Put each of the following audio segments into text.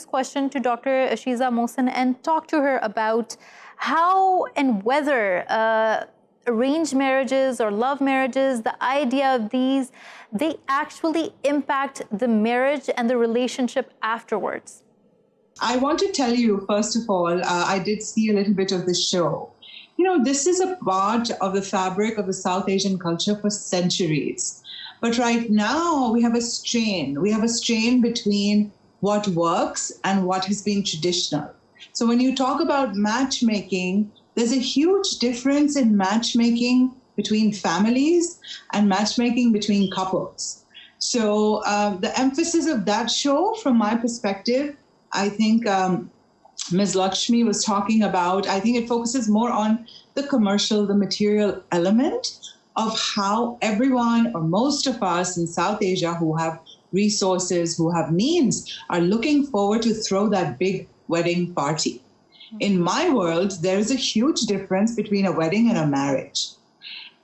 question to Dr. Sheeza Mohsin and talk to her about how and whether arranged marriages or love marriages, the idea of these, they actually impact the marriage and the relationship afterwards. I want to tell you, first of all, I did see a little bit of the show. You know, this is a part of the fabric of the South Asian culture for centuries. But right now, we have a strain. We have a strain between what works and what has been traditional. So when you talk about matchmaking, there's a huge difference in matchmaking between families and matchmaking between couples. So the emphasis of that show, from my perspective, I think Ms. Lakshmi was talking about, I think it focuses more on the commercial, the material element of how everyone or most of us in South Asia who have resources, who have means, are looking forward to throw that big wedding party. In my world, there is a huge difference between a wedding and a marriage.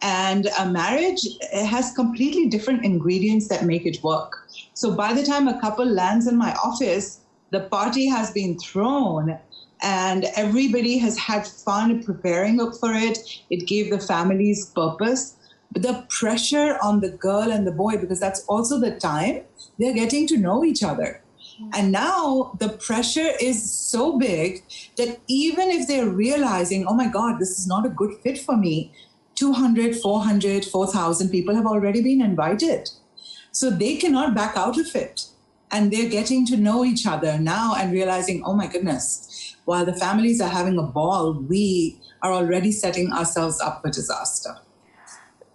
And a marriage has completely different ingredients that make it work. So by the time a couple lands in my office, the party has been thrown and everybody has had fun preparing for it. It gave the families purpose. But the pressure on the girl and the boy, because that's also the time they're getting to know each other. And now the pressure is so big that even if they're realizing, oh my God, this is not a good fit for me, 200, 400, 4,000 people have already been invited. So they cannot back out of it. And they're getting to know each other now and realizing, oh my goodness, while the families are having a ball, we are already setting ourselves up for disaster.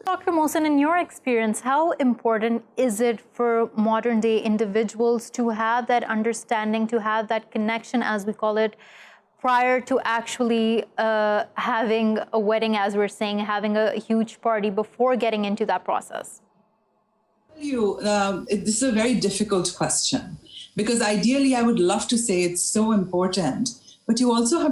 Dr. Mohsin, in your experience, how important is it for modern day individuals to have that understanding, to have that connection, as we call it, prior to actually having a wedding, as we're saying, having a huge party before getting into that process? This is a very difficult question because ideally I would love to say it's so important, but you also have